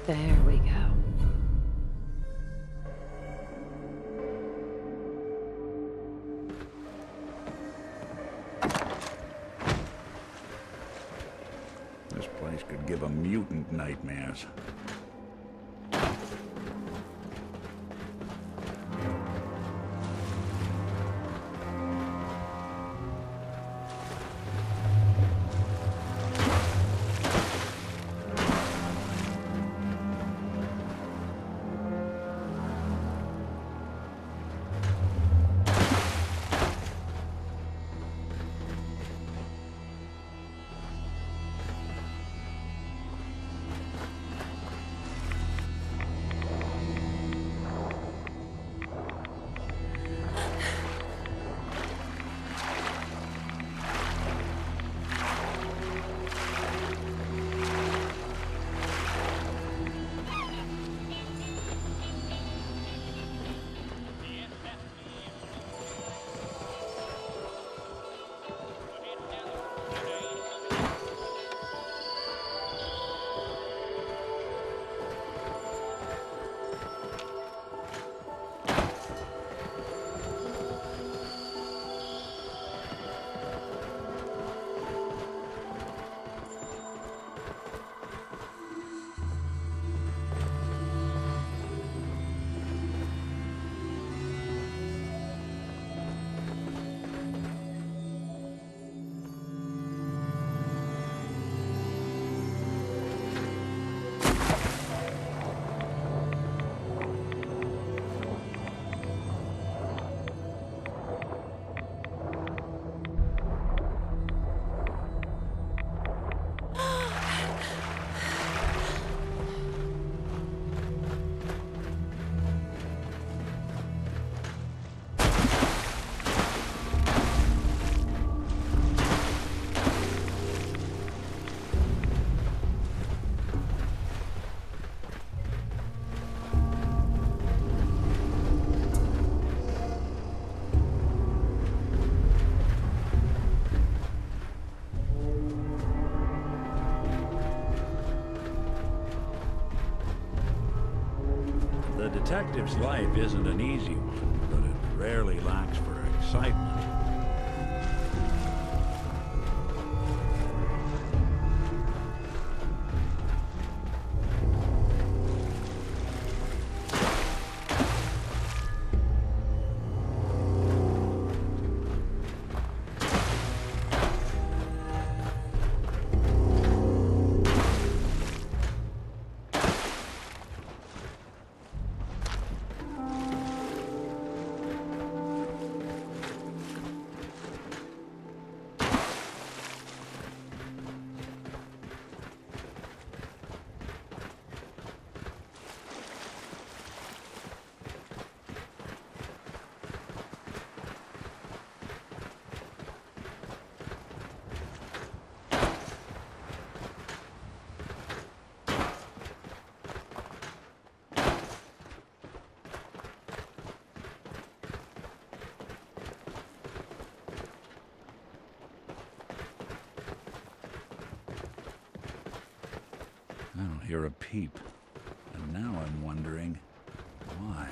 There we go. This place could give a mutant nightmares. The detective's life isn't an easy one, but it rarely lacks for excitement. I don't hear a peep, and now I'm wondering why.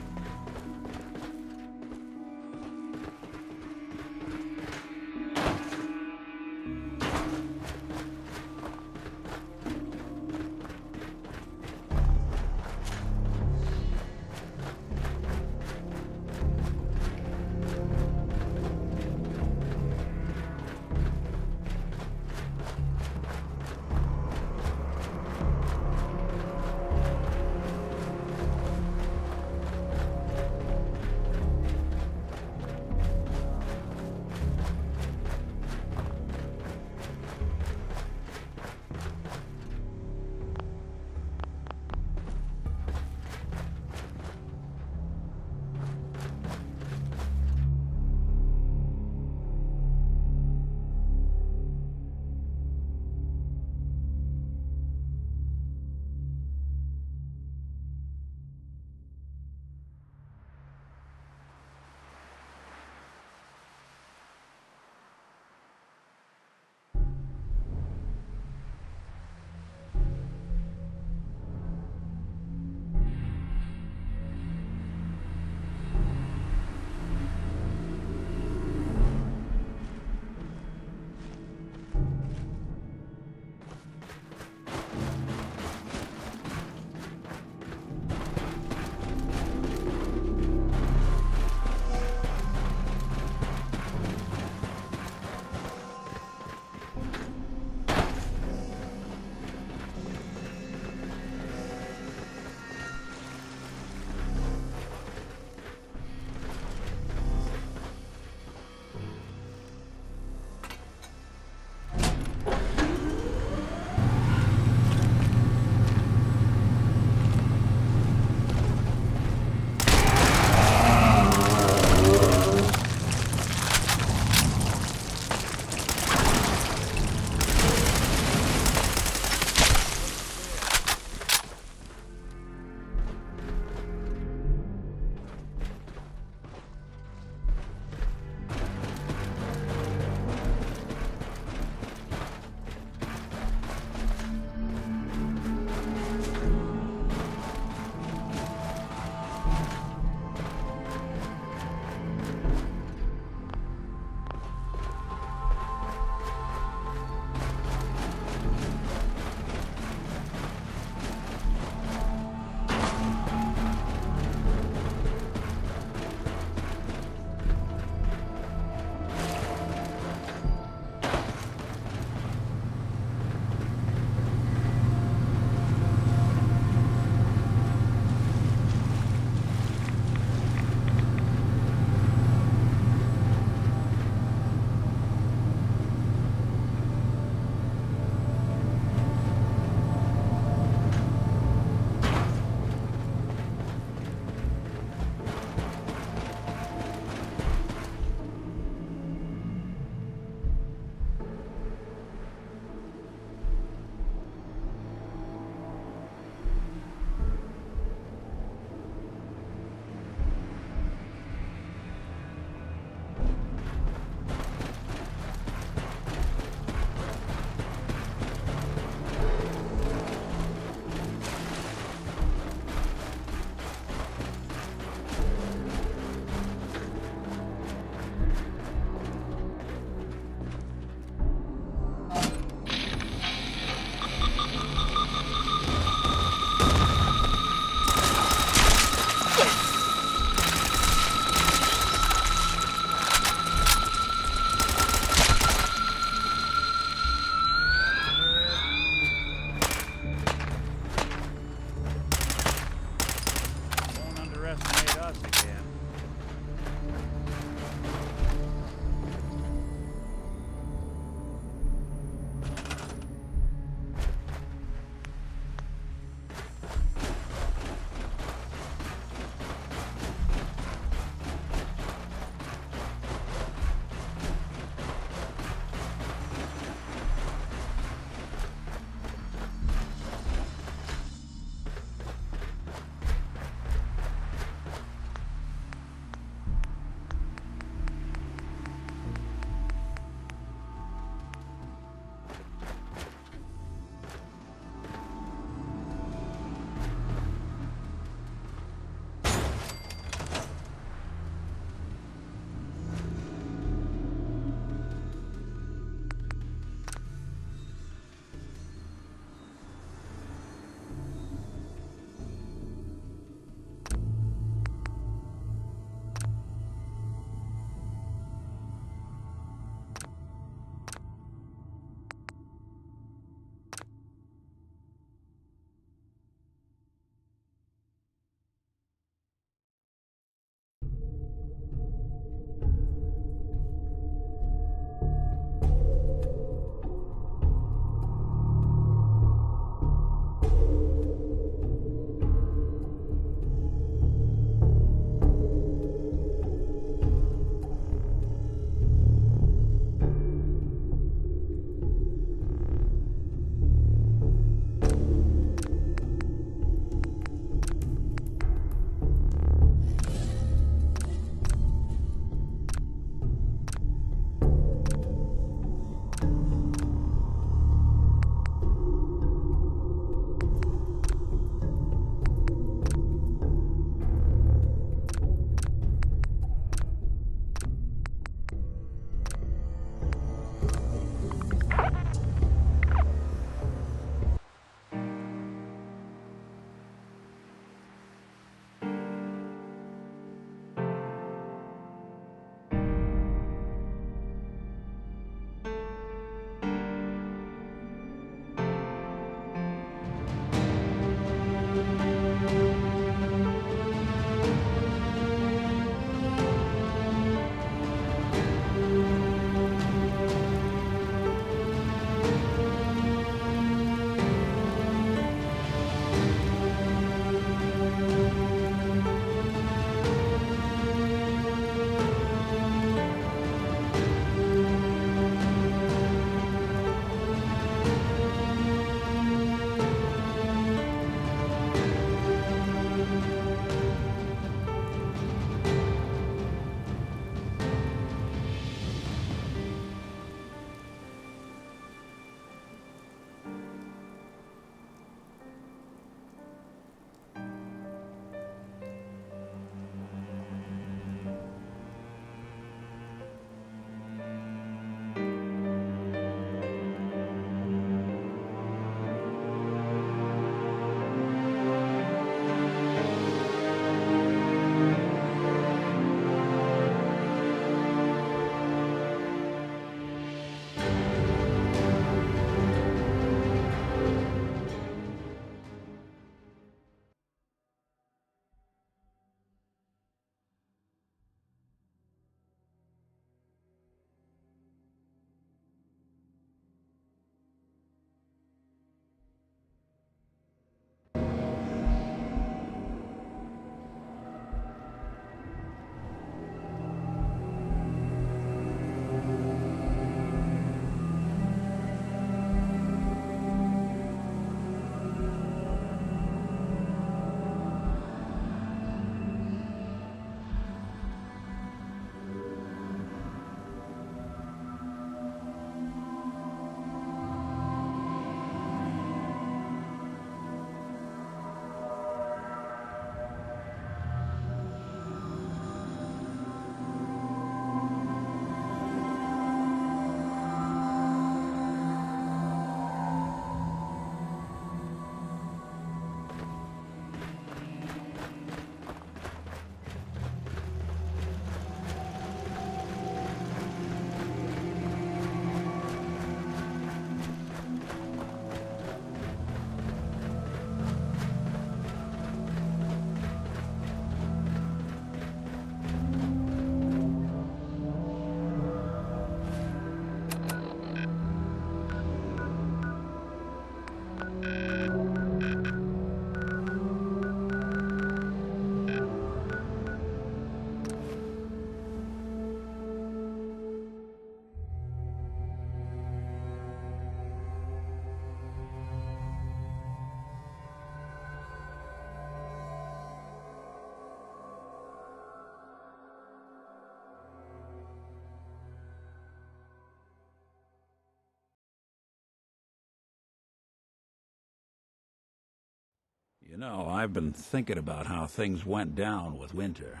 You know, I've been thinking about how things went down with Winter.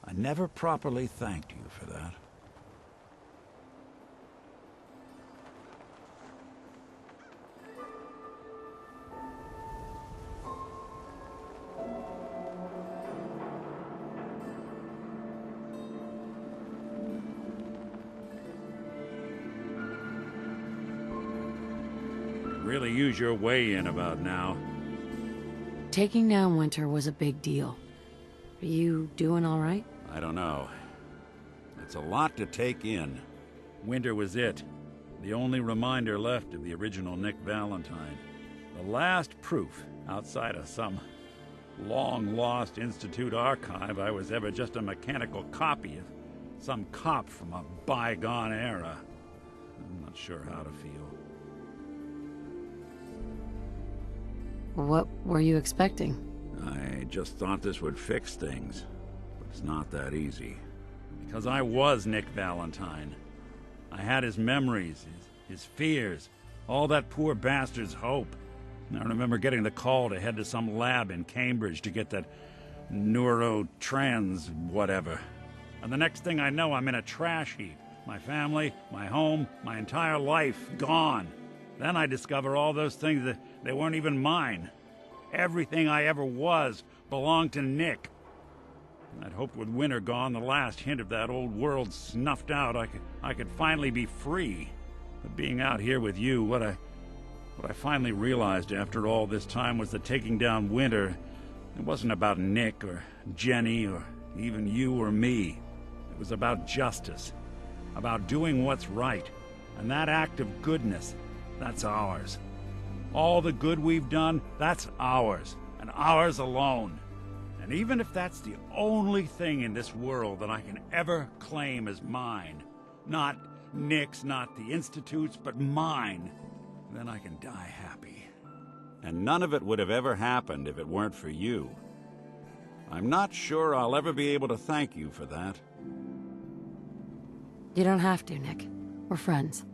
I never properly thanked you for that. Really use your way in about now. Taking down Winter was a big deal. Are you doing all right? I don't know. It's a lot to take in. Winter was it. The only reminder left of the original Nick Valentine. The last proof, outside of some long-lost Institute archive, I was ever just a mechanical copy of some cop from a bygone era. I'm not sure how to feel. What were you expecting? I just thought this would fix things, but it's not that easy. Because I was Nick Valentine. I had his memories, his fears, all that poor bastard's hope. And I remember getting the call to head to some lab in Cambridge to get that neurotrans whatever. And the next thing I know, I'm in a trash heap. My family, my home, my entire life gone. Then I discover all those things that they weren't even mine. Everything I ever was belonged to Nick. I'd hoped with Winter gone, the last hint of that old world snuffed out, I could finally be free. But being out here with you, what I finally realized after all this time was that taking down Winter, it wasn't about Nick or Jenny or even you or me. It was about justice, about doing what's right. And that act of goodness, that's ours. All the good we've done, that's ours, and ours alone. And even if that's the only thing in this world that I can ever claim as mine, not Nick's, not the Institute's, but mine, then I can die happy. And none of it would have ever happened if it weren't for you. I'm not sure I'll ever be able to thank you for that. You don't have to, Nick. We're friends.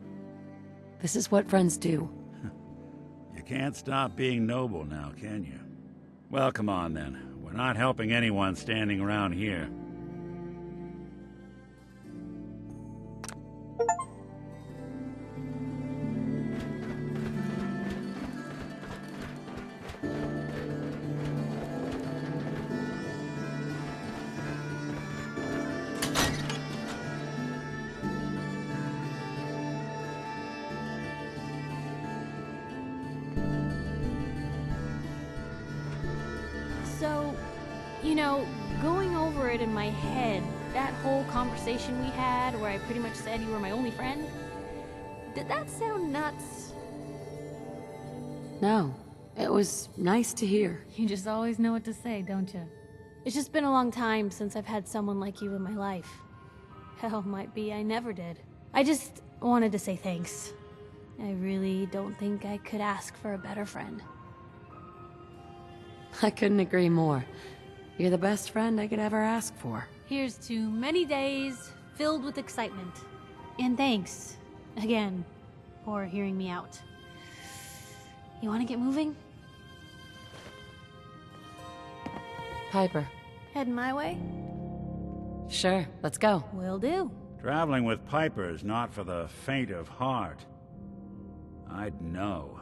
This is what friends do. You can't stop being noble now, can you? Well, come on then. We're not helping anyone standing around here. So, you know, going over it in my head, that whole conversation we had where I pretty much said you were my only friend, did that sound nuts? No, it was nice to hear. You just always know what to say, don't you? It's just been a long time since I've had someone like you in my life. Hell, might be I never did. I just wanted to say thanks. I really don't think I could ask for a better friend. I couldn't agree more. You're the best friend I could ever ask for. Here's to many days filled with excitement. And thanks, again, for hearing me out. You want to get moving? Piper. Heading my way? Sure, let's go. Will do. Traveling with Piper is not for the faint of heart. I'd know.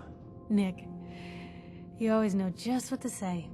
Nick, you always know just what to say.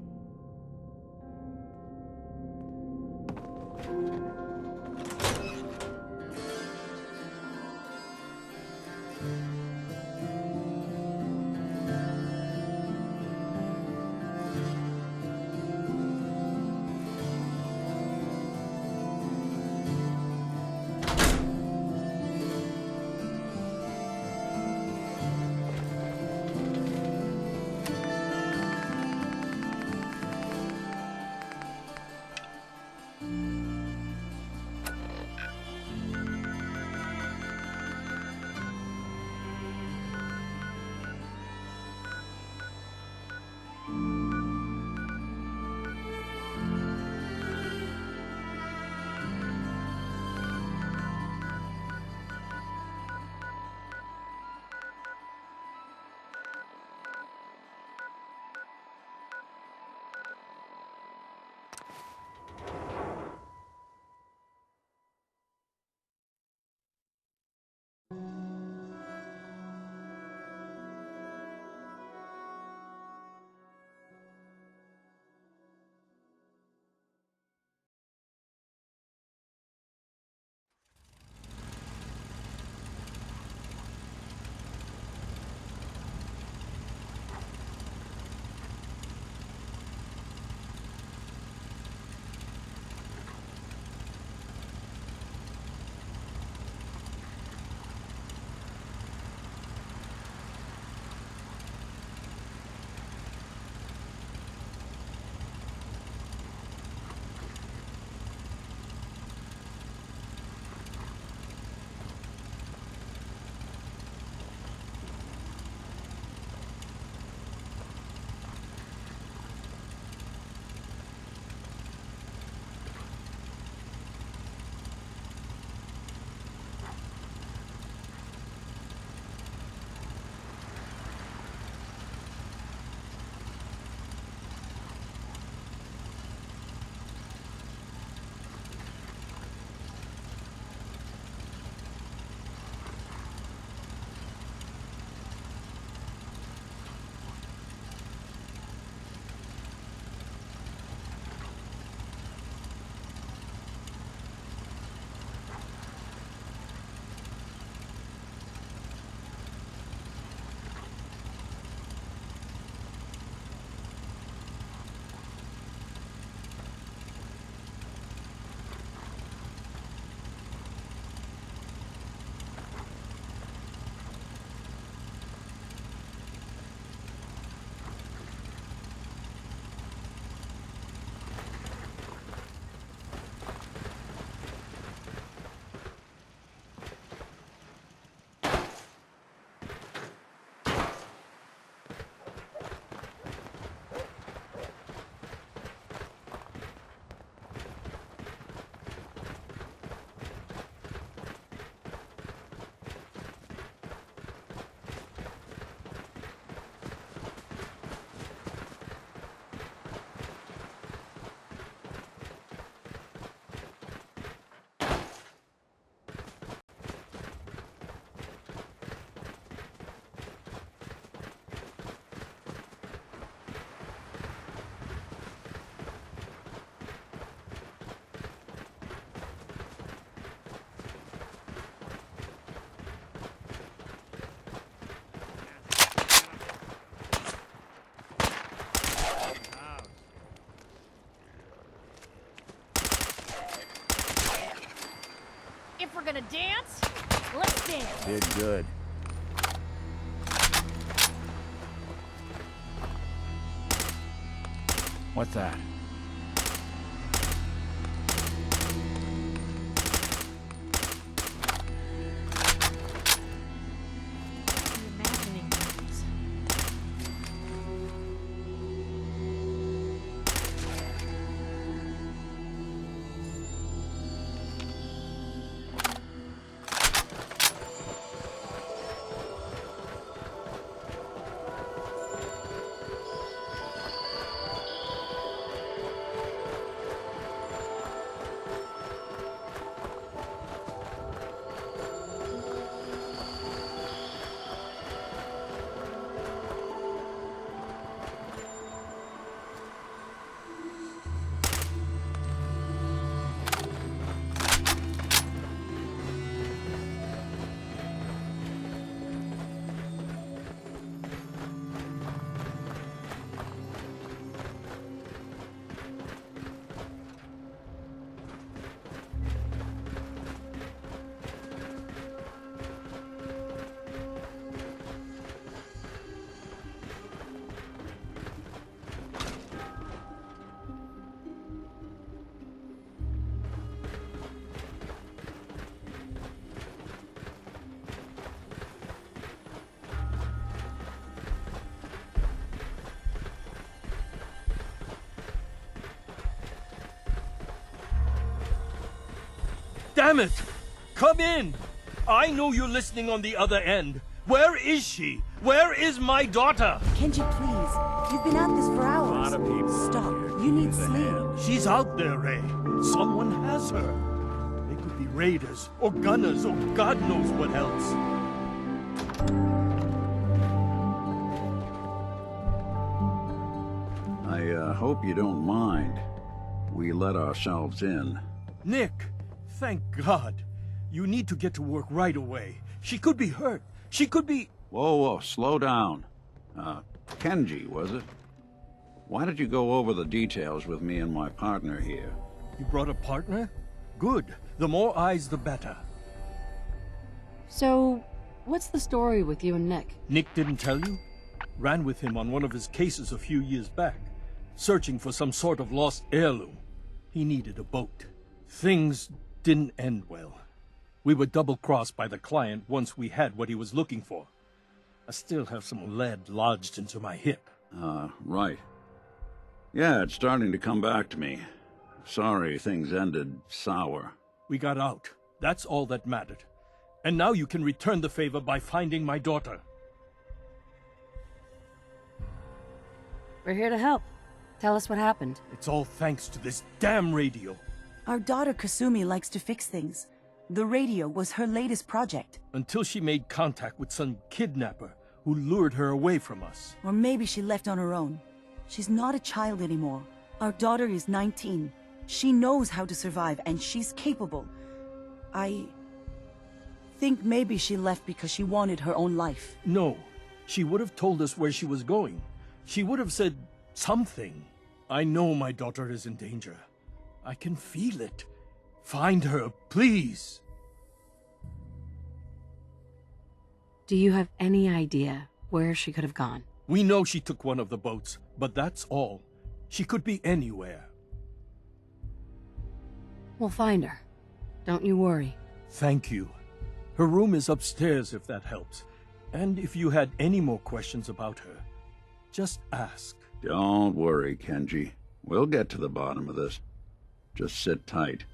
it! Did good. What's that? I'm imagining things. Damn it! Come in! I know you're listening on the other end. Where is she? Where is my daughter? Kenji, please. You've been at this for hours. A lot of people Stop. here You need use a sleep. hand. She's out there, Ray. Someone has her. They could be raiders, or gunners, or God knows what else. I hope you don't mind. We let ourselves in. Nick, thank God. You need to get to work right away. She could be hurt. She could be... Whoa, slow down. Kenji, was it? Why did you go over the details with me and my partner here? You brought a partner? Good. The more eyes, the better. So, what's the story with you and Nick? Nick didn't tell you? Ran with him on one of his cases a few years back, searching for some sort of lost heirloom. He needed a boat. Things didn't end well. We were double-crossed by the client once we had what he was looking for. I still have some lead lodged into my hip. Right. Yeah, it's starting to come back to me. Sorry things ended sour. We got out. That's all that mattered. And now you can return the favor by finding my daughter. We're here to help. Tell us what happened. It's all thanks to this damn radio. Our daughter Kasumi likes to fix things. The radio was her latest project. Until she made contact with some kidnapper who lured her away from us. Or maybe she left on her own. She's not a child anymore. Our daughter is 19. She knows how to survive, and she's capable. I think maybe she left because she wanted her own life. No, she would have told us where she was going. She would have said something. I know my daughter is in danger. I can feel it. Find her, please. Do you have any idea where she could have gone? We know she took one of the boats, but that's all. She could be anywhere. We'll find her. Don't you worry. Thank you. Her room is upstairs if that helps. And if you had any more questions about her, just ask. Don't worry, Kenji. We'll get to the bottom of this. Just sit tight.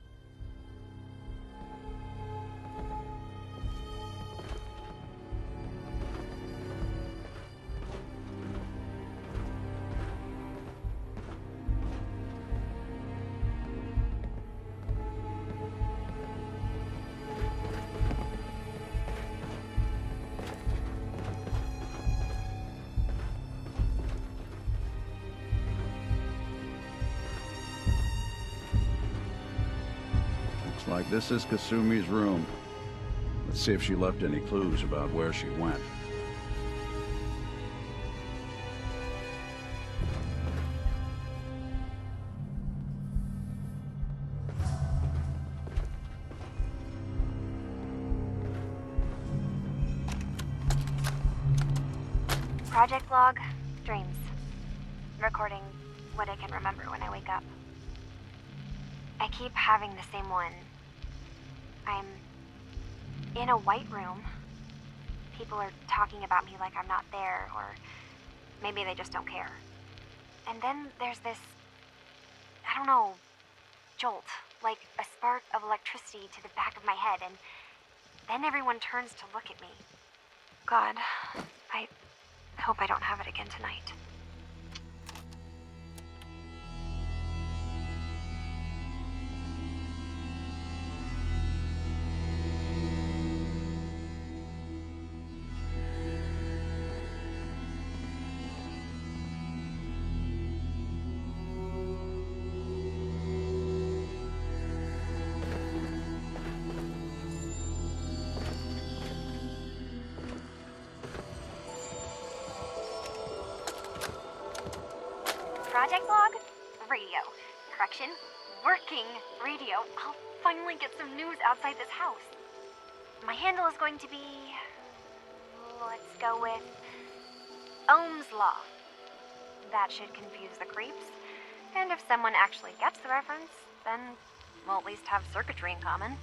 Looks like this is Kasumi's room. Let's see if she left any clues about where she went. Project log, dreams. Recording what I can remember when I wake up. I keep having the same one. I'm in a white room. People are talking about me like I'm not there, or maybe they just don't care. And then there's this, I don't know, jolt, like a spark of electricity to the back of my head, and then everyone turns to look at me. God, I hope I don't have it again tonight. Project log? Radio. Correction, working radio. I'll finally get some news outside this house. My handle is going to be... let's go with... Ohm's Law. That should confuse the creeps. And if someone actually gets the reference, then we'll at least have circuitry in common.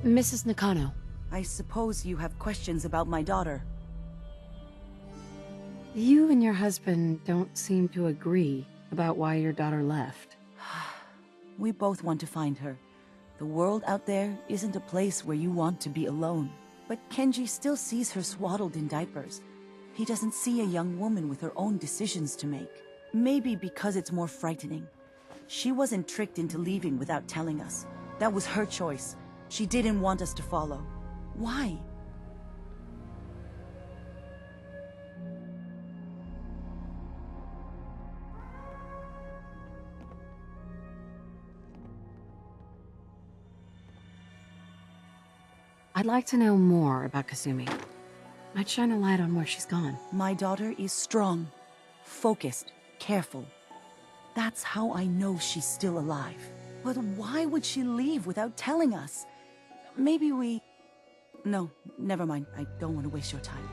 Mrs. Nakano. I suppose you have questions about my daughter. You and your husband don't seem to agree about why your daughter left. We both want to find her. The world out there isn't a place where you want to be alone. But Kenji still sees her swaddled in diapers. He doesn't see a young woman with her own decisions to make. Maybe because it's more frightening. She wasn't tricked into leaving without telling us. That was her choice. She didn't want us to follow. Why? I'd like to know more about Kasumi. Might shine a light on where she's gone. My daughter is strong, focused, careful. That's how I know she's still alive. But why would she leave without telling us? Maybe we... No, never mind. I don't want to waste your time.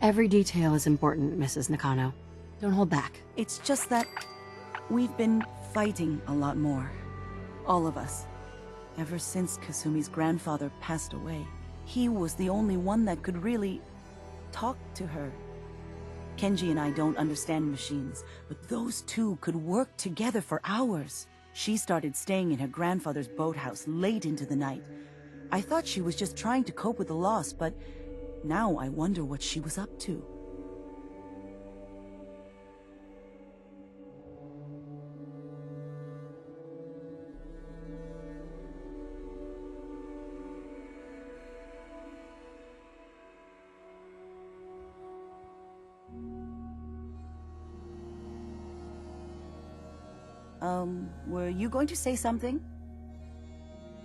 Every detail is important, Mrs. Nakano. Don't hold back. It's just that we've been fighting a lot more. All of us. Ever since Kasumi's grandfather passed away. He was the only one that could really talk to her. Kenji and I don't understand machines, but those two could work together for hours. She started staying in her grandfather's boathouse late into the night. I thought she was just trying to cope with the loss, but now I wonder what she was up to. Were you going to say something?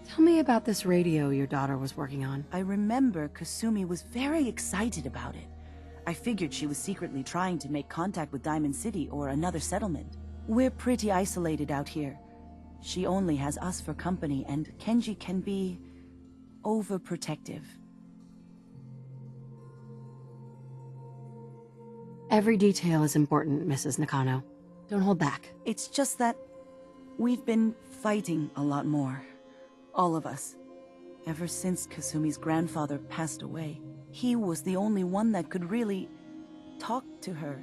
Tell me about this radio your daughter was working on. I remember Kasumi was very excited about it. I figured she was secretly trying to make contact with Diamond City or another settlement. We're pretty isolated out here. She only has us for company, and Kenji can be overprotective. Every detail is important, Mrs. Nakano. Don't hold back. It's just that we've been fighting a lot more. All of us. Ever since Kasumi's grandfather passed away. He was the only one that could really talk to her.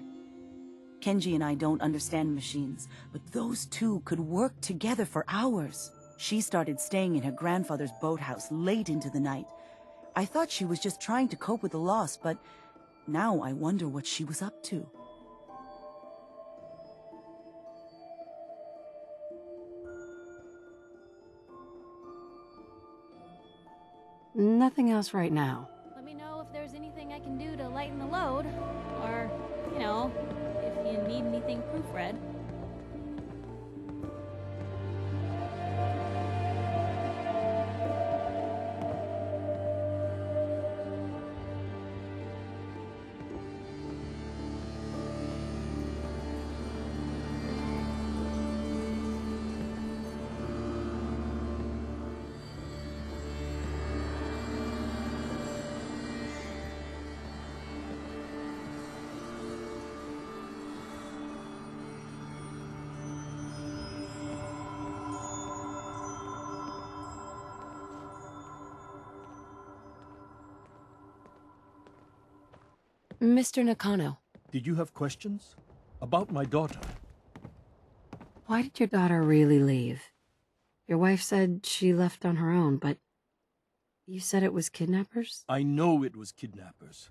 Kenji and I don't understand machines, but those two could work together for hours. She started staying in her grandfather's boathouse late into the night. I thought she was just trying to cope with the loss, but now I wonder what she was up to. Nothing else right now. Let me know if there's anything I can do to lighten the load. Or, if you need anything proofread. Mr. Nakano, Did you have questions? About my daughter? why did your daughter really leave? Your wife said she left on her own, but you said it was kidnappers? I know it was kidnappers.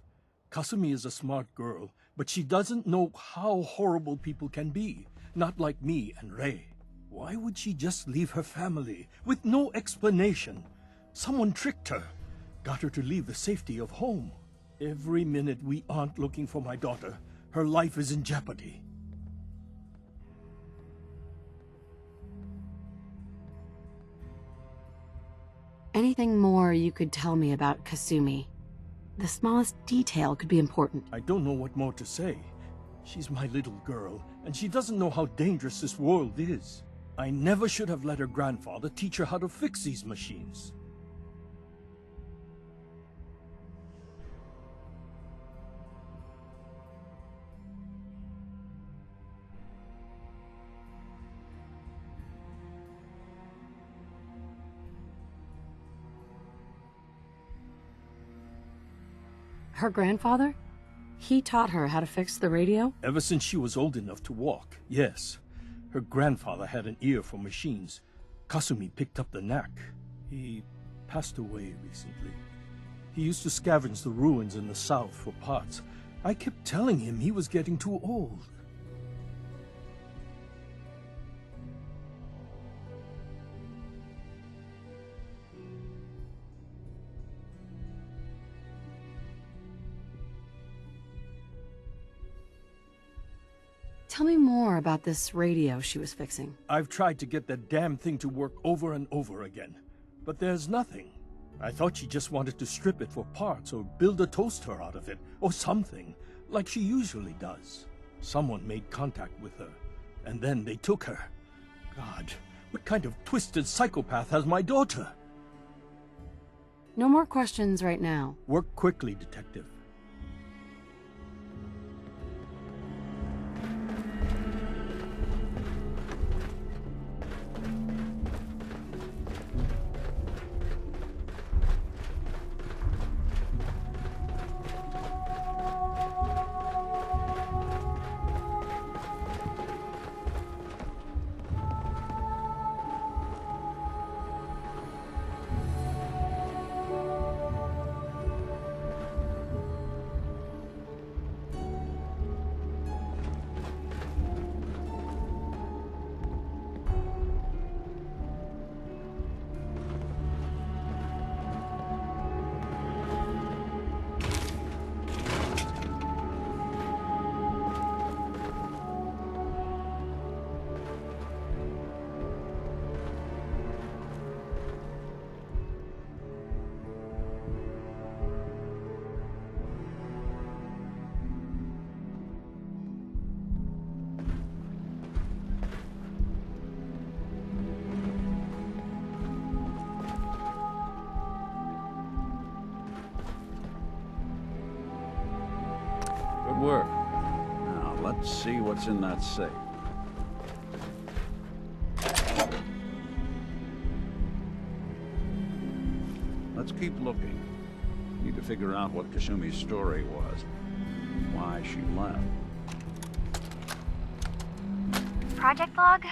Kasumi is a smart girl, but she doesn't know how horrible people can be. Not like me and Rei. Why would she just leave her family with no explanation? Someone tricked her. Got her to leave the safety of home. Every minute we aren't looking for my daughter, her life is in jeopardy. Anything more you could tell me about Kasumi? The smallest detail could be important. I don't know what more to say. She's my little girl, and she doesn't know how dangerous this world is. I never should have let her grandfather teach her how to fix these machines. Her grandfather? He taught her how to fix the radio? Ever since she was old enough to walk, yes. Her grandfather had an ear for machines. Kasumi picked up the knack. He passed away recently. He used to scavenge the ruins in the south for parts. I kept telling him he was getting too old. Tell me more about this radio she was fixing. I've tried to get that damn thing to work over and over again, but there's nothing. I thought she just wanted to strip it for parts or build a toaster out of it, or something, like she usually does. Someone made contact with her, and then they took her. God, what kind of twisted psychopath has my daughter? No more questions right now. Work quickly, Detective. Good work. Now, let's see what's in that safe. Let's keep looking. Need to figure out what Kasumi's story was. Why she left. Project log?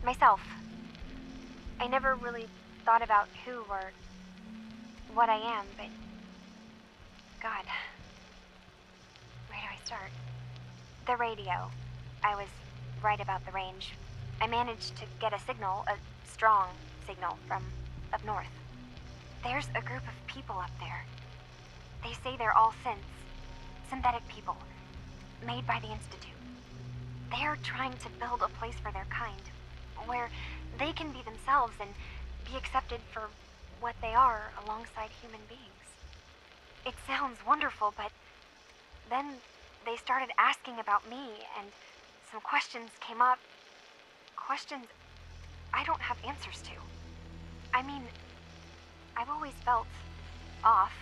Myself. I never really thought about who or what I am, but God. Where do I start? The radio. I was right about the range. I managed to get a signal, a strong signal, from up north. There's a group of people up there. They say they're all synths. Synthetic people. Made by the Institute. They're trying to build a place for their kind. Where they can be themselves and be accepted for what they are alongside human beings. It sounds wonderful, but then they started asking about me, and some questions came up. Questions I don't have answers to. I mean, I've always felt off,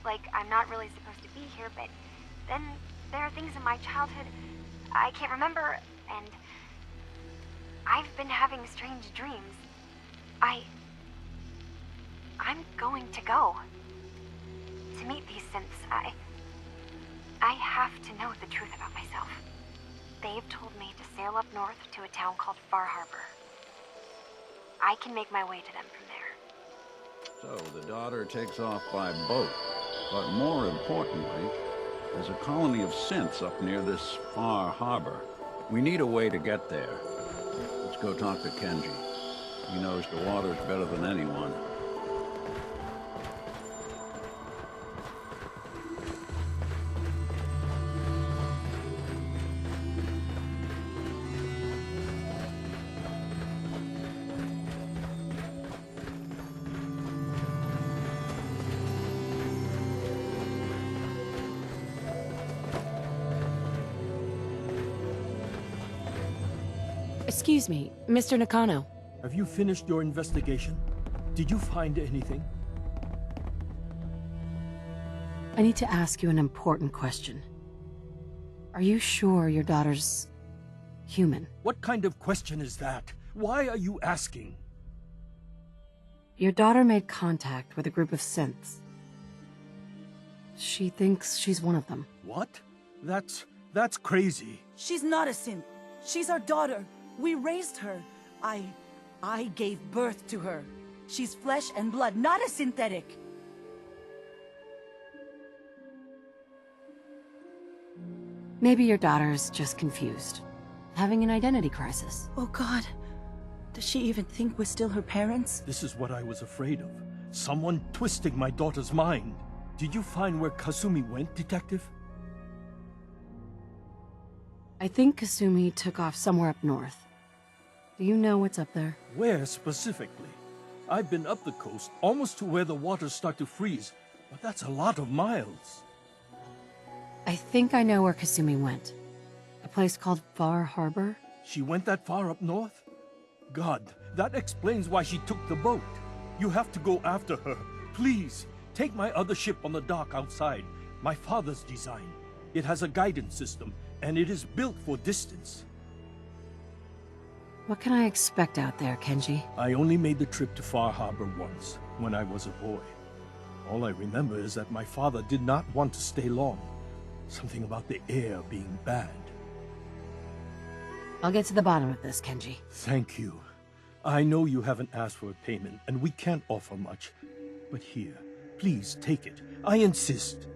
like I'm not really supposed to be here, but then there are things in my childhood I can't remember, and I've been having strange dreams. I'm going to go. To meet these synths, I have to know the truth about myself. They've told me to sail up north to a town called Far Harbor. I can make my way to them from there. So the daughter takes off by boat. But more importantly, there's a colony of synths up near this Far Harbor. We need a way to get there. Let's go talk to Kenji. He knows the waters better than anyone. Excuse me, Mr. Nakano. Have you finished your investigation? Did you find anything? I need to ask you an important question. Are you sure your daughter's human? What kind of question is that? Why are you asking? Your daughter made contact with a group of synths. She thinks she's one of them. What? That's crazy. She's not a synth. She's our daughter. We raised her. I gave birth to her. She's flesh and blood, not a synthetic. Maybe your daughter's just confused, having an identity crisis. Oh God. Does she even think we're still her parents? This is what I was afraid of. Someone twisting my daughter's mind. Did you find where Kasumi went, Detective? I think Kasumi took off somewhere up north. Do you know what's up there? Where specifically? I've been up the coast, almost to where the waters start to freeze, but that's a lot of miles. I think I know where Kasumi went. A place called Far Harbor? She went that far up north? God, that explains why she took the boat. You have to go after her. Please, take my other ship on the dock outside. My father's design. It has a guidance system, and it is built for distance. What can I expect out there, Kenji? I only made the trip to Far Harbor once, when I was a boy. All I remember is that my father did not want to stay long. Something about the air being bad. I'll get to the bottom of this, Kenji. Thank you. I know you haven't asked for a payment, and we can't offer much. But here, please take it. I insist.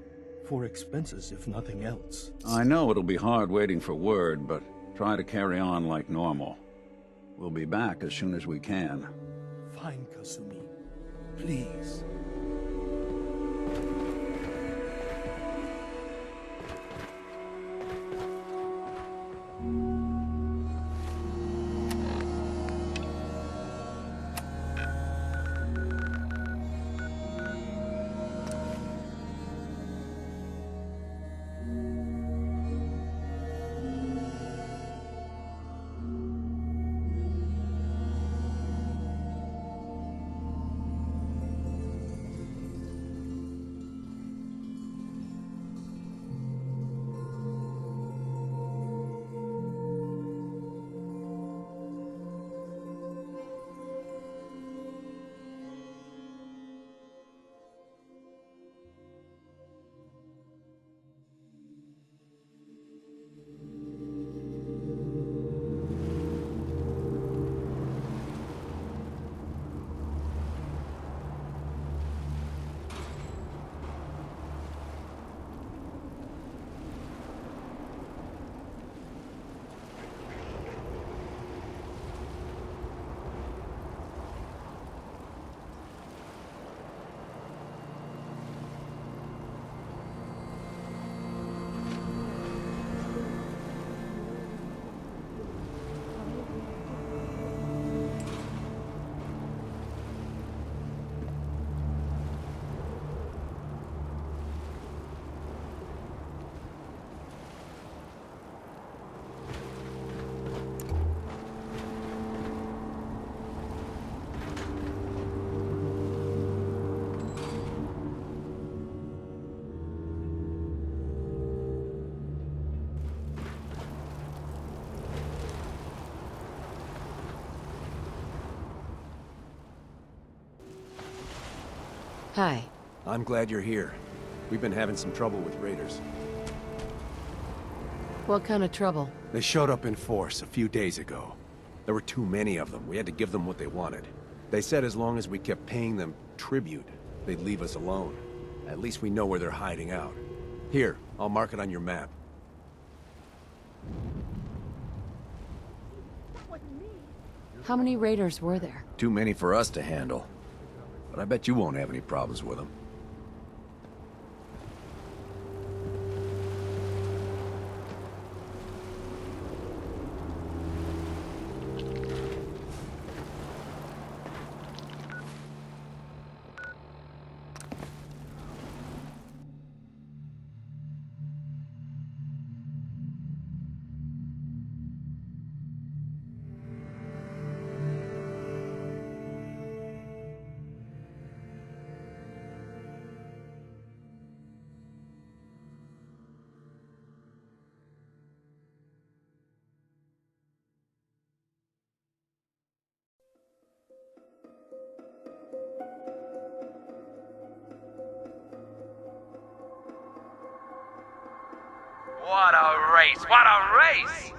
For expenses, if nothing else. I know it'll be hard waiting for word, but try to carry on like normal. We'll be back as soon as we can. Fine, Kasumi. Please. Hi. I'm glad you're here. We've been having some trouble with raiders. What kind of trouble? They showed up in force a few days ago. There were too many of them. We had to give them what they wanted. They said as long as we kept paying them tribute, they'd leave us alone. At least we know where they're hiding out. Here, I'll mark it on your map. How many raiders were there? Too many for us to handle. But I bet you won't have any problems with them. What a race! What a race!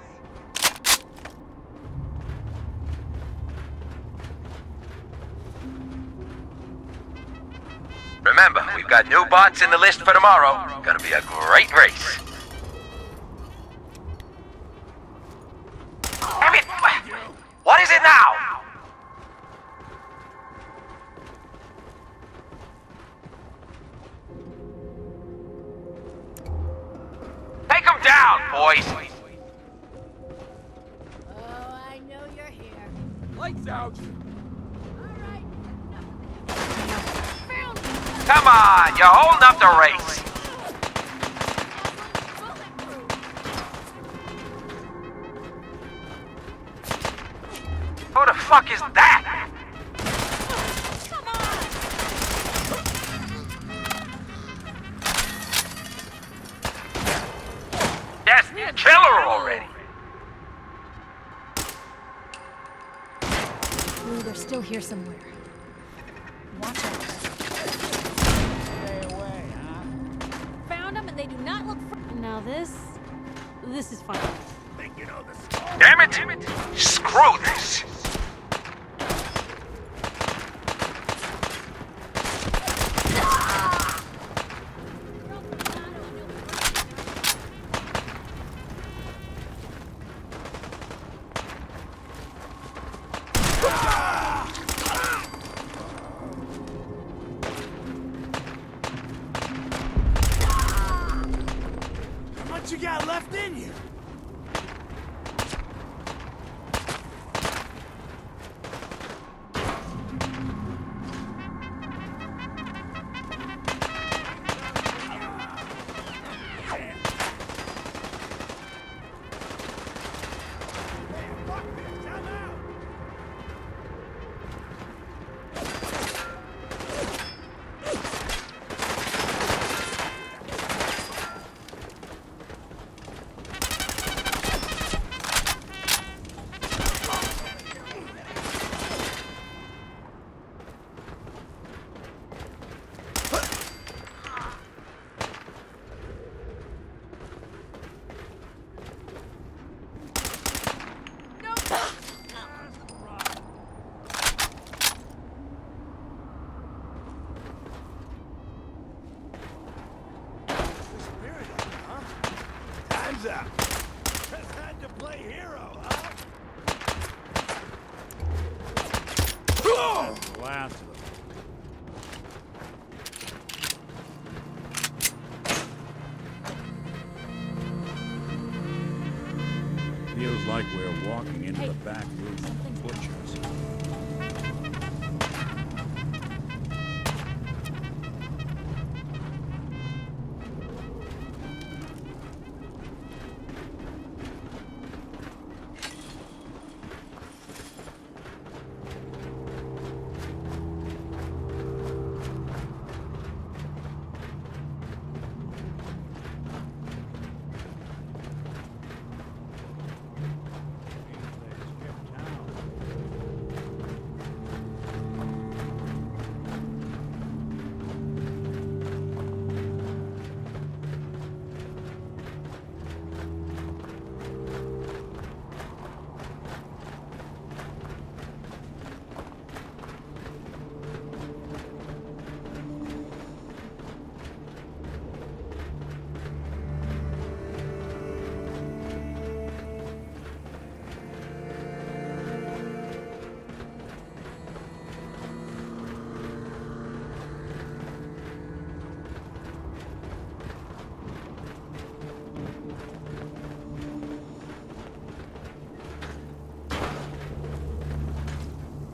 Remember, we've got new bots in the list for tomorrow. Gonna be a great race. Damn it! What is it now? Take them down, boys! Oh, I know you're here. Lights out! Alright. Come on, you're holding up the race. Who the fuck is that? Come on! That's the killer already. Ooh, they're still here somewhere. Watch out. Found them and they do not look Now this is fun. Damn it! Screw this! What you got left in you? Time's up. Just had to play hero, huh? That's the last of them. Feels like we're walking into the back room of butchers.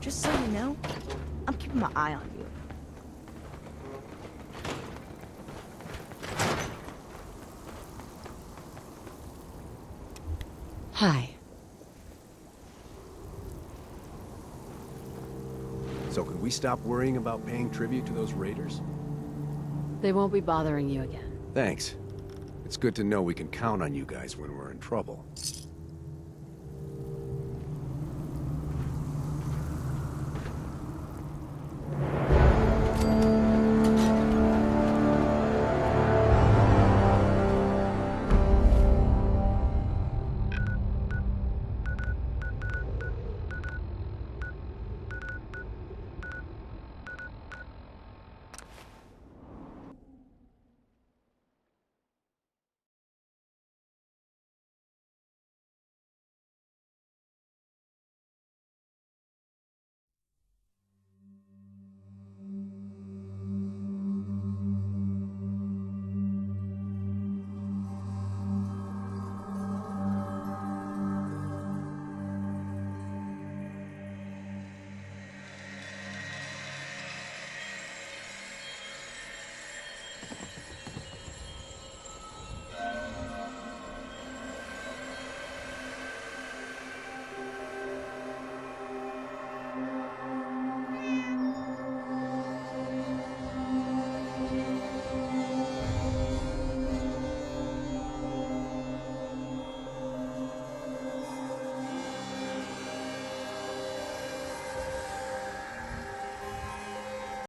Just so you know, I'm keeping my eye on you. Hi. So can we stop worrying about paying tribute to those raiders? They won't be bothering you again. Thanks. It's good to know we can count on you guys when we're in trouble.